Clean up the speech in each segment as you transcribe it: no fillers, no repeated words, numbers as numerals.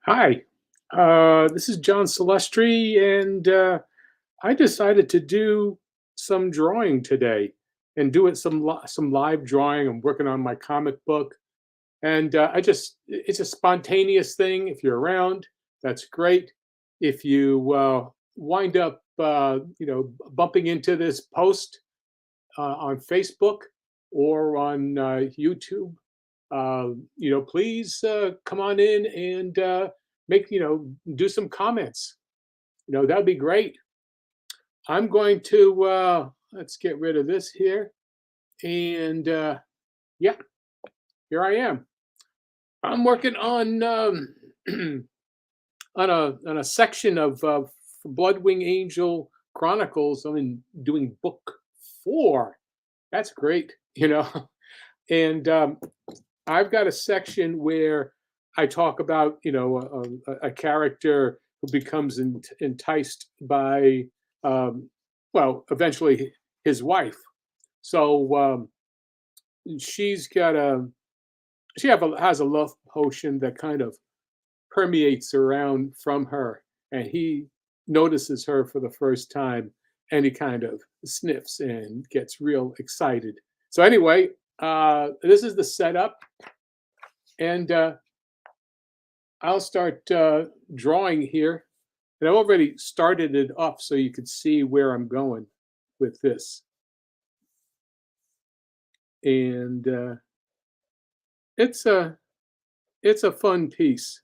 Hi, this is John Celestri, and I decided to do some drawing today and do it some live drawing. I'm working on my comic book, and it's a spontaneous thing. If you're around, that's great. If you wind up bumping into this post on Facebook or on YouTube, please come on in and make do some comments. That'd be great. I'm going to let's get rid of this here, and yeah, here I am. I'm working on on a section of Bloodwing Angel Chronicles. doing book 4. That's great, and I've got a section where I talk about, a character who becomes enticed by, eventually his wife. So she's got a has a love potion that kind of permeates around from her, and he notices her for the first time, and he kind of sniffs and gets real excited. So anyway, this is the setup, and I'll start drawing here. And I've already started it up so you can see where I'm going with this. And it's a fun piece.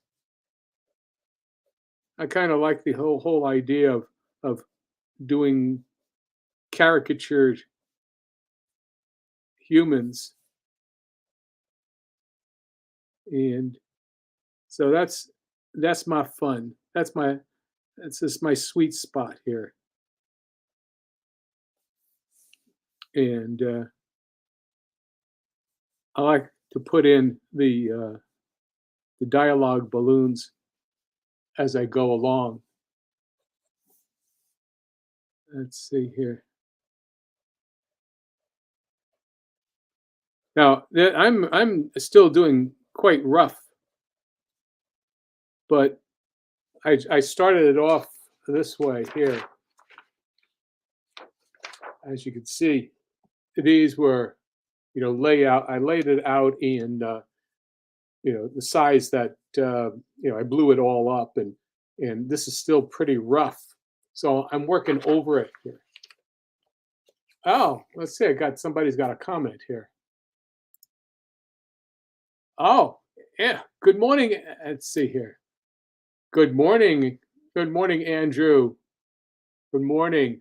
I kind of like the whole idea of doing caricatured humans, and so that's my fun. That's just my sweet spot here. And I like to put in the dialogue balloons as I go along. Let's see here. Now I'm still doing quite rough, but I started it off this way here. As you can see, these were, layout. I laid it out in, the size that, I blew it all up, and this is still pretty rough. So I'm working over it here. Oh, let's see. Somebody's got a comment here. Oh, yeah. Good morning. Let's see here. Good morning. Good morning, Andrew. Good morning.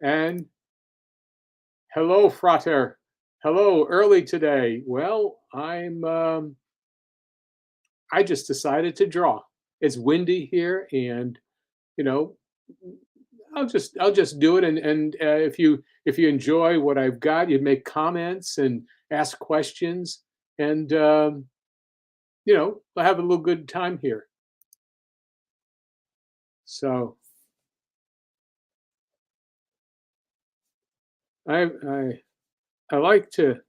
And hello, Frater. Hello, early today. Well, I just decided to draw. It's windy here, and you know, I'll just do it. And if you enjoy what I've got, you make comments and ask questions, and I'll have a little good time here. So I like to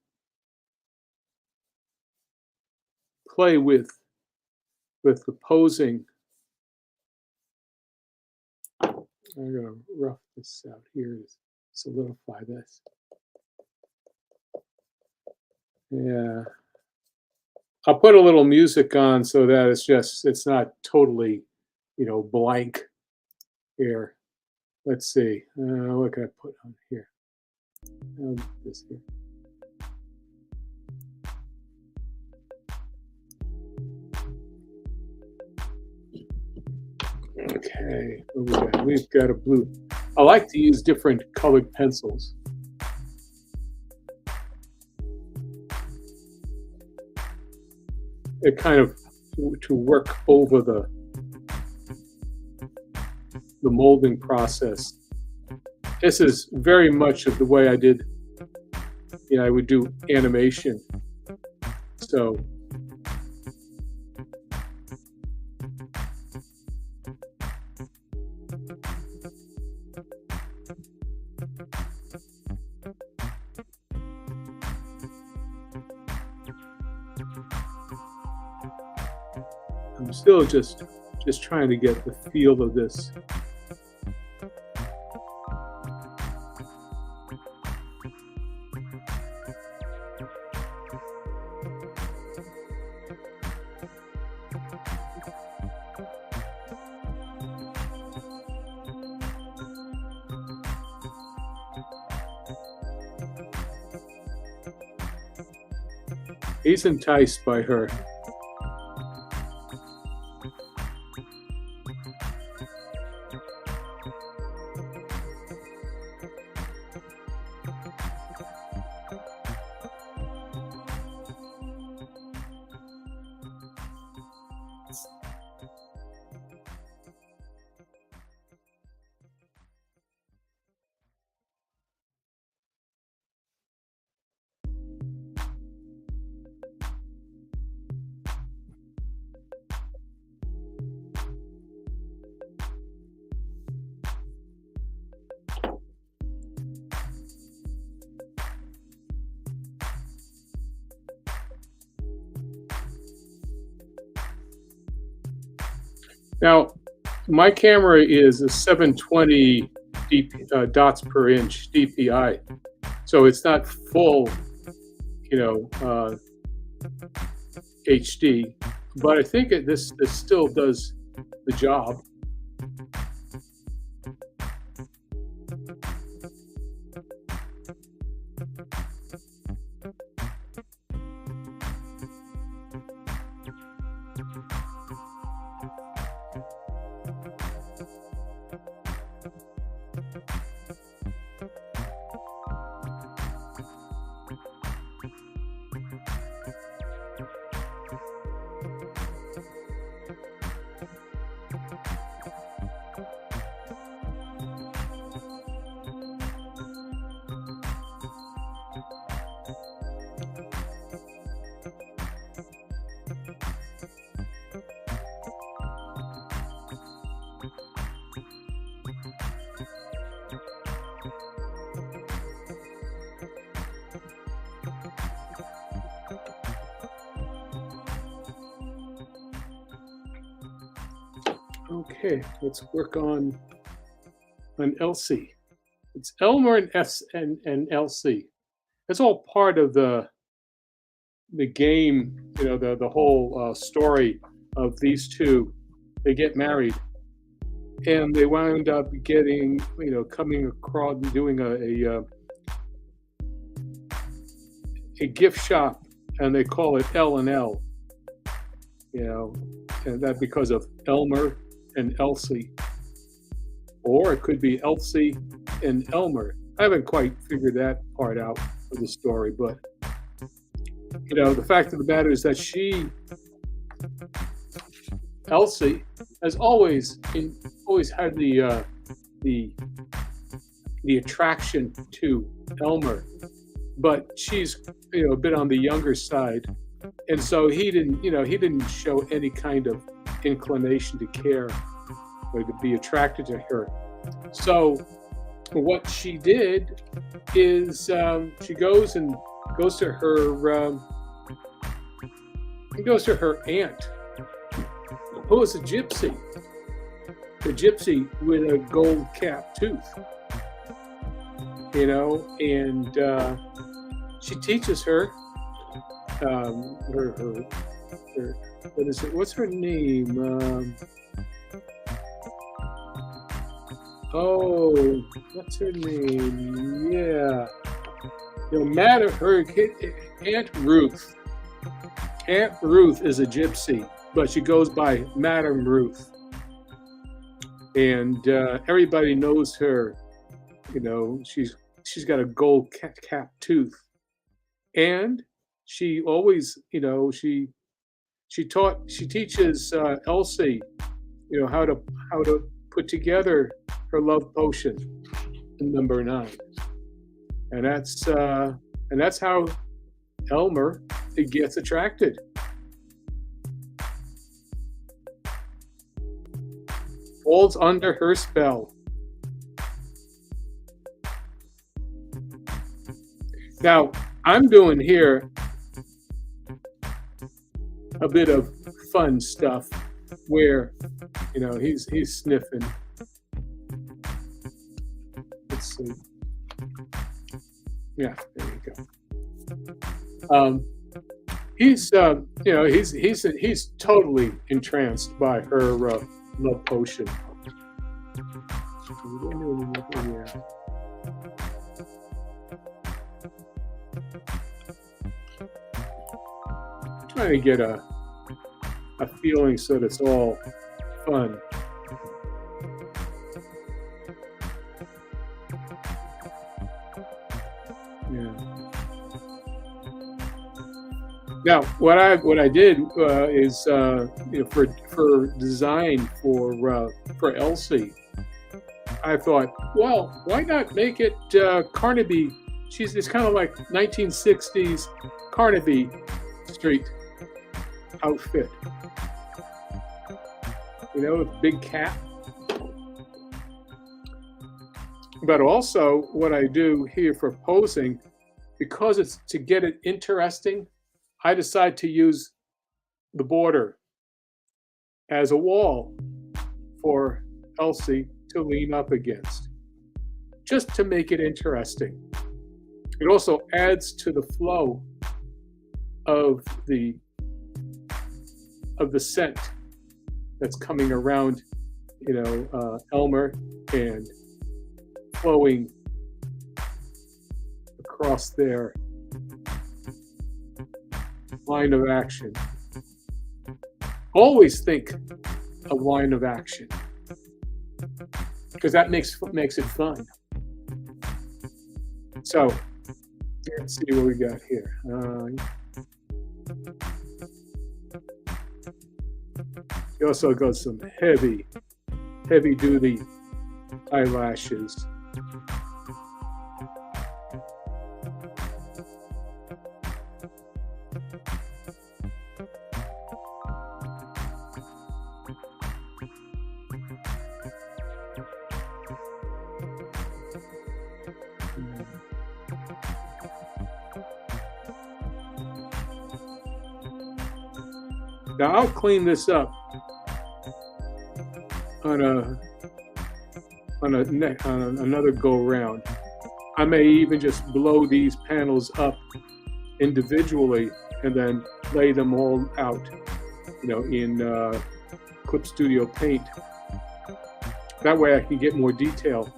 play with the posing. I'm gonna rough this out here to solidify this. Yeah, I'll put a little music on so that it's not totally, blank here. Let's see. What can I put on here? This here. Okay, what we got? We've got a blue. I like to use different colored pencils. It kind of to work over the molding process. This is very much of the way I did. I would do animation. So I'm still just trying to get the feel of this. He's enticed by her. Now, my camera is a 720 dots per inch DPI, so it's not full, HD. But I think this still does the job. Okay, let's work on Elsie. It's Elmer and Elsie. It's all part of the game, the whole story of these two. They get married, and they wound up getting, coming across doing a gift shop, and they call it L&L. And that because of Elmer and Elsie, or it could be Elsie and Elmer. I haven't quite figured that part out of the story, but the fact of the matter is that Elsie, has always had the attraction to Elmer, but she's a bit on the younger side, and so he didn't show any kind of inclination to care or to be attracted to her. So what she did is she goes to her aunt, who is a gypsy with a gold cap tooth, and she teaches her what is it? What's her name? What's her name? Yeah, her Aunt Ruth. Aunt Ruth is a gypsy, but she goes by Madame Ruth, and everybody knows her. She's got a gold cap tooth, and she always, she teaches Elsie, how to put together her love potion, number 9, and that's how Elmer gets attracted. Falls under her spell. Now, I'm doing here a bit of fun stuff. where, he's sniffing. Let's see. Yeah, there you go. He's totally entranced by her love potion. Yeah. Trying to get a feeling so that it's all fun. Yeah. Now, what I did is for design for Elsie, I thought, well, why not make it Carnaby? It's kind of like 1960s Carnaby Street outfit, with big cap. But also, what I do here for posing, because it's to get it interesting, I decide to use the border as a wall for Elsie to lean up against, just to make it interesting. It also adds to the flow of the scent that's coming around, Elmer, and flowing across their line of action. Always think of line of action, because that makes it fun. So let's see what we got here. He also got some heavy duty eyelashes. Now I'll clean this up on another go round. I may even just blow these panels up individually and then lay them all out, in Clip Studio Paint. That way I can get more detail.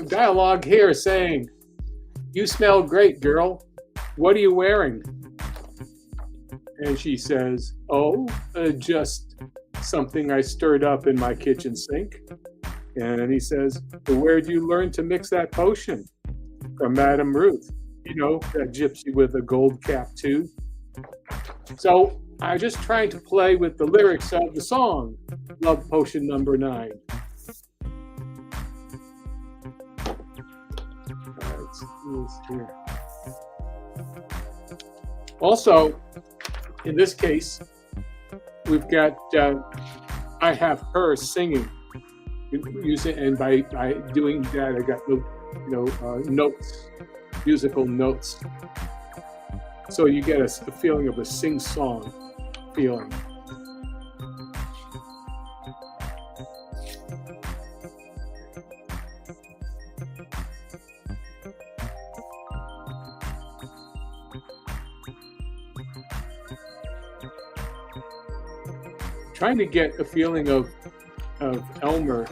Dialogue here saying, "You smell great, girl. What are you wearing?" And she says, "Oh, just something I stirred up in my kitchen sink." And he says, "Well, where'd you learn to mix that potion?" "From Madame Ruth, that gypsy with a gold cap too." So I'm just trying to play with the lyrics of the song, Love Potion Number 9. Here. Also, in this case, we've got I have her singing, and by doing that, I got notes, musical notes. So you get a feeling of a sing-song feeling. Trying to get a feeling of Elmer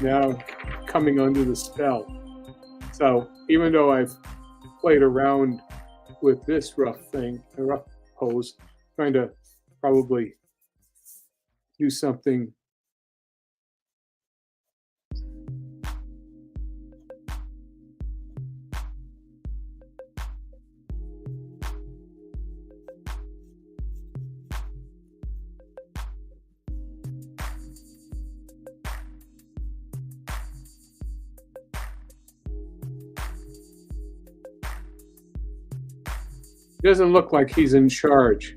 now coming under the spell. So even though I've played around with this rough pose, trying to probably do something Doesn't look like he's in charge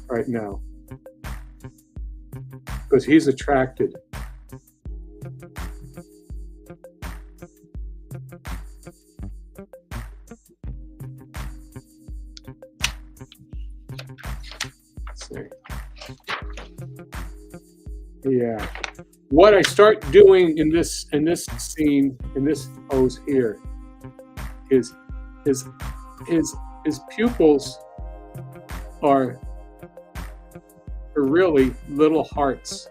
right now because he's attracted. Let's see. Yeah. What I start doing in this scene, in this pose here, is his his pupils are really little hearts.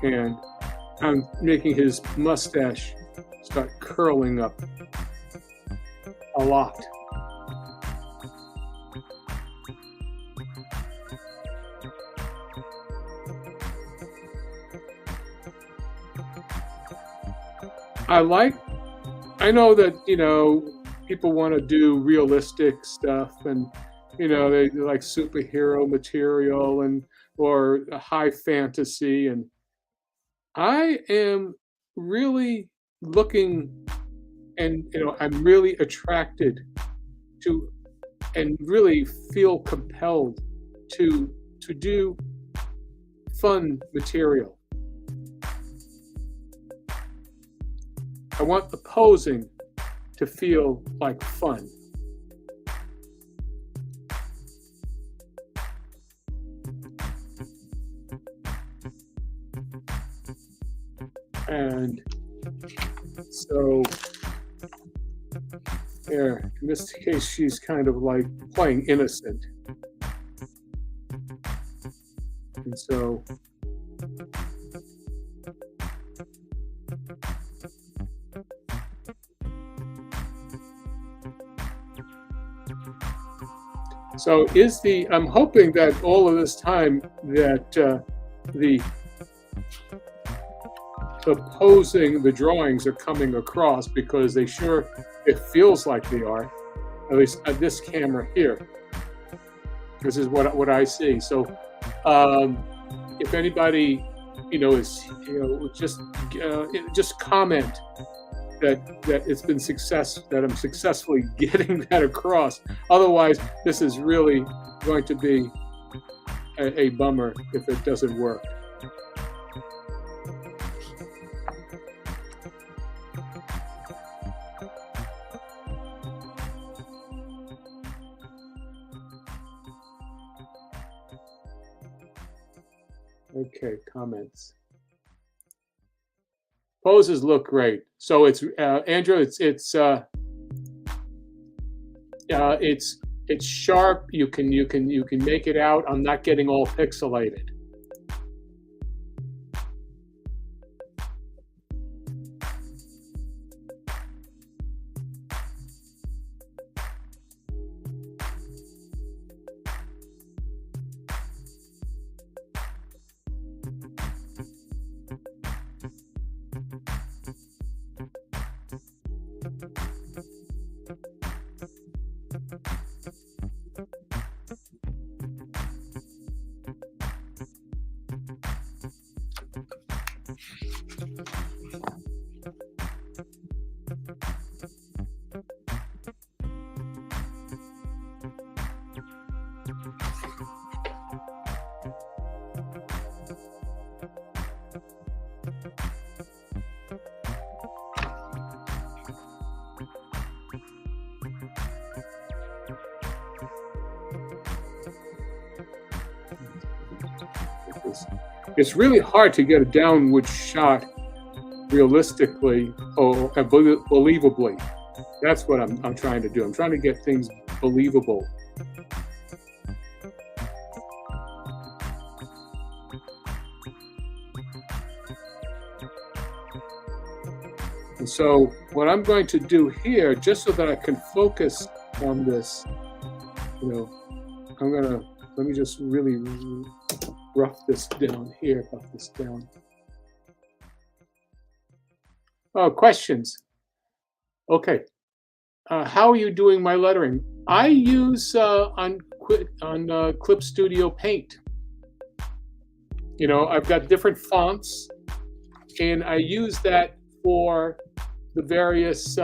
And I'm making his mustache start curling up a lot. I know that, people want to do realistic stuff and, they like superhero material and, or high fantasy. And I am really looking and, I'm really attracted to and really feel compelled to do fun material. I want the posing to feel like fun. And so there, in this case, she's kind of like playing innocent. And so I'm hoping that all of this time that the posing, the drawings are coming across because it feels like they are, at least at this camera here. This is what I see. So if anybody, is, just comment that it's been that I'm successfully getting that across. Otherwise, this is really going to be a bummer if it doesn't work. Okay, comments. Poses look great. So it's Andrew. It's sharp. You can make it out. I'm not getting all pixelated. It's really hard to get a downward shot realistically or believably. That's what I'm trying to do. I'm trying to get things believable. And so what I'm going to do here, just so that I can focus on this, let me just really rough this down here, buff this down. Oh, questions. Okay. How are you doing my lettering? I use Clip Studio Paint. You know, I've got different fonts, and I use that for the various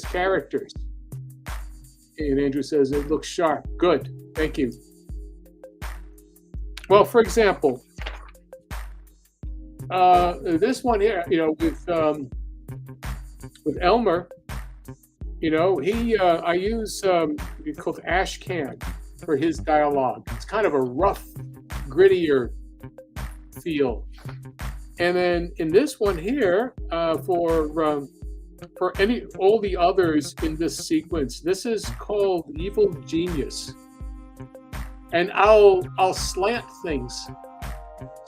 characters. And Andrew says it looks sharp. Good, thank you. Well, for example, this one here, you know, with Elmer, you know, I use it's called ash can for his dialogue. It's kind of a rough, grittier feel. And then in this one here, for all the others in this sequence, this is called Evil Genius. And I'll slant things,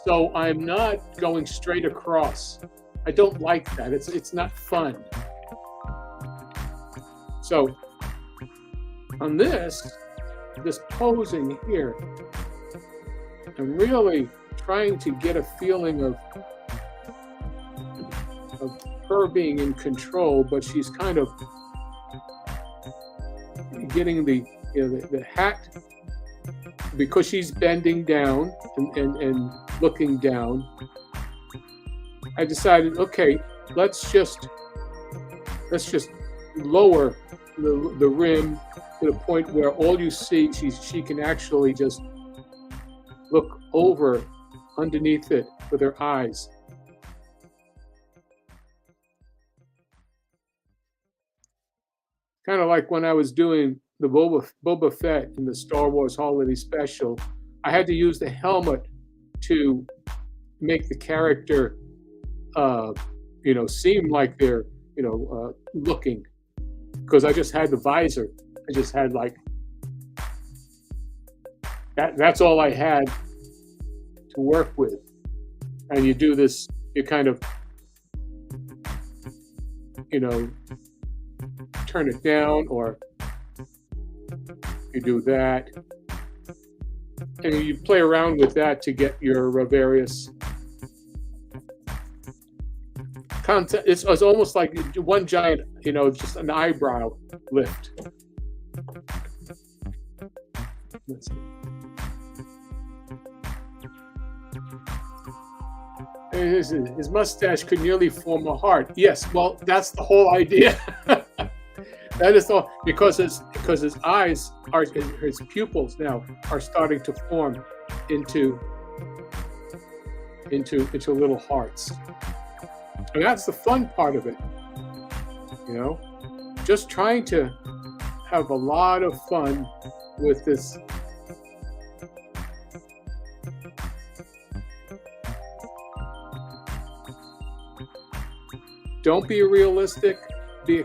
so I'm not going straight across. I don't like that. It's not fun. So on this posing here, I'm really trying to get a feeling of her being in control, but she's kind of getting the hat, because she's bending down and looking down. I decided, okay, let's just lower the rim to the point where all you see, she can actually just look over underneath it with her eyes. Kind of like when I was doing the Boba Fett in the Star Wars Holiday Special, I had to use the helmet to make the character, seem like they're, looking, because I just had the visor. I just had like that. That's all I had to work with. And you do this, you kind of, turn it down, or you do that, and you play around with that to get your various content. It's almost like one giant, just an eyebrow lift. Let's see. His mustache could nearly form a heart. Yes, well, that's the whole idea. That is all, because his eyes are, his pupils now are starting to form into little hearts, and that's the fun part of it. Just trying to have a lot of fun with this. Don't be realistic. Do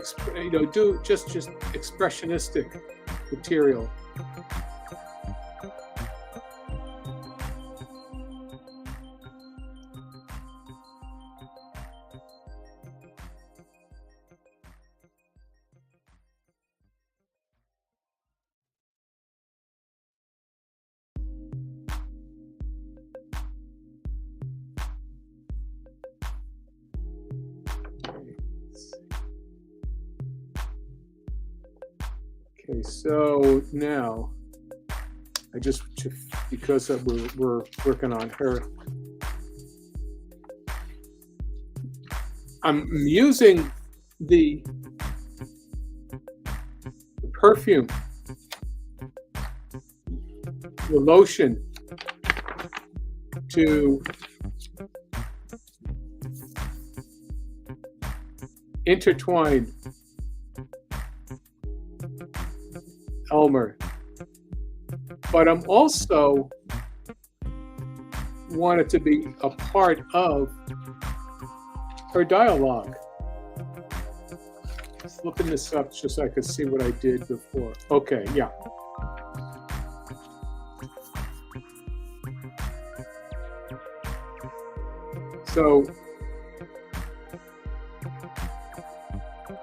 just expressionistic material. Okay, so now I just because we're working on her, I'm using the perfume, the lotion, to intertwine Elmer, but I'm also want it to be a part of her dialogue. Just looking this up just so I could see what I did before. Okay, yeah. So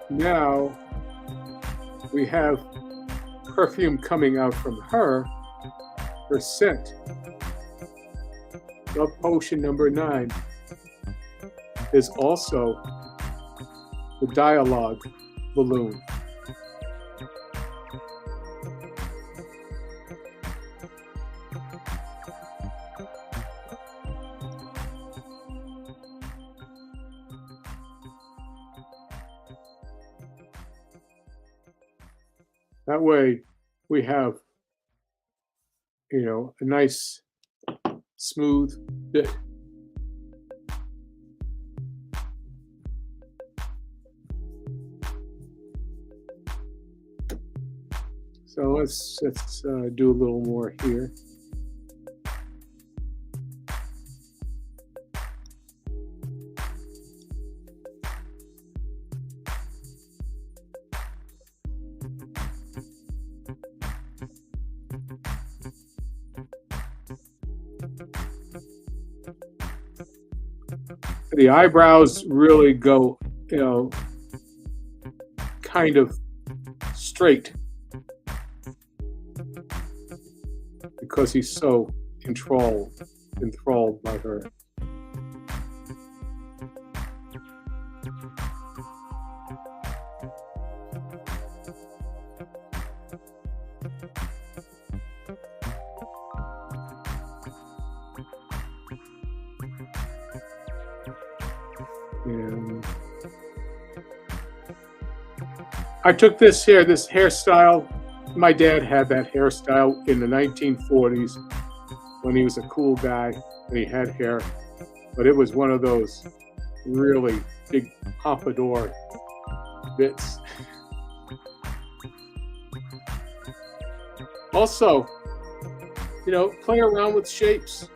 now we have perfume coming out from her scent. Love potion number 9 is also the dialogue balloon. That way we have, a nice smooth bit. So let's do a little more here. The eyebrows really go, kind of straight because he's so enthralled by her. And I took this hairstyle. My dad had that hairstyle in the 1940s when he was a cool guy and he had hair, but it was one of those really big pompadour bits. Also, play around with shapes.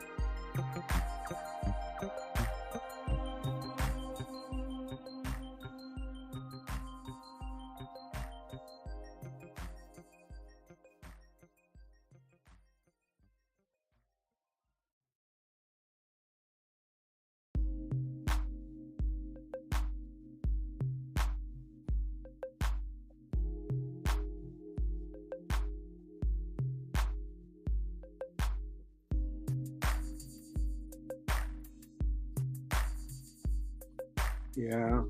Yeah.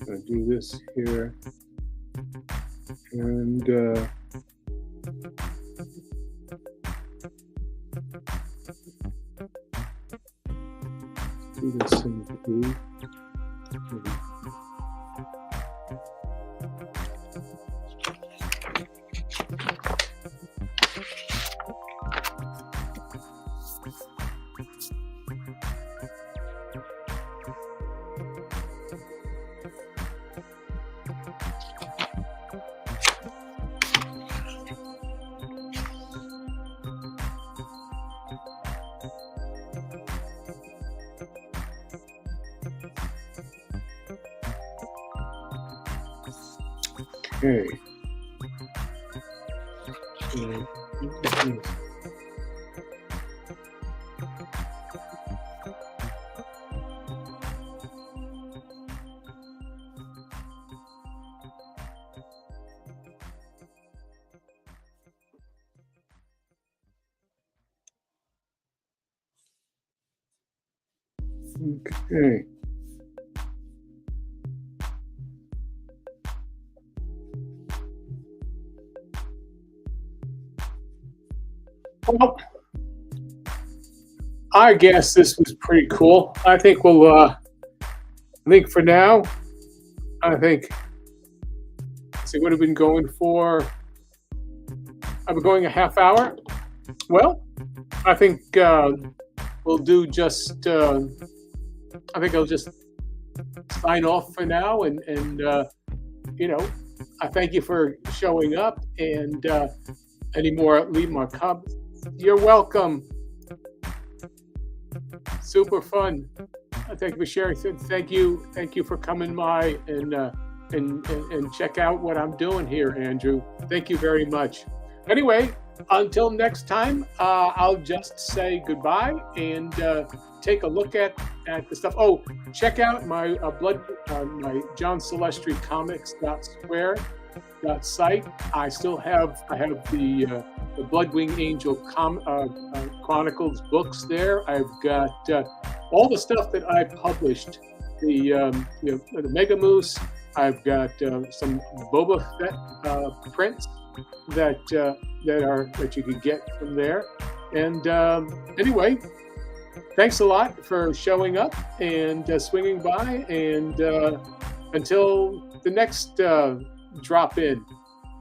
Gonna do this here, and do this in blue. Okay. Okay. Well, I guess this was pretty cool. I think I think for now, I think, let's see, what have been going for? I've been going a half hour. Well, I think we'll do just, I think I'll just sign off for now. And I thank you for showing up, and leave more comments. You're welcome. Super fun. Thank you for sharing. Thank you for coming by and check out what I'm doing here, Andrew. Thank you very much. Anyway, until next time, I'll just say goodbye and take a look at the stuff. Oh, check out my my John Celestri Comics.square site. I have the Bloodwing Angel Chronicles books there. I've got all the stuff that I published. The Mega Moose. I've got some Boba Fett prints that you could get from there. And anyway, thanks a lot for showing up and swinging by. And until the next drop in,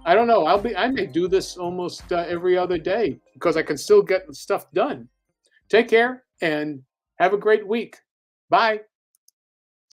I don't know. I may do this almost every other day because I can still get stuff done. Take care and have a great week. Bye.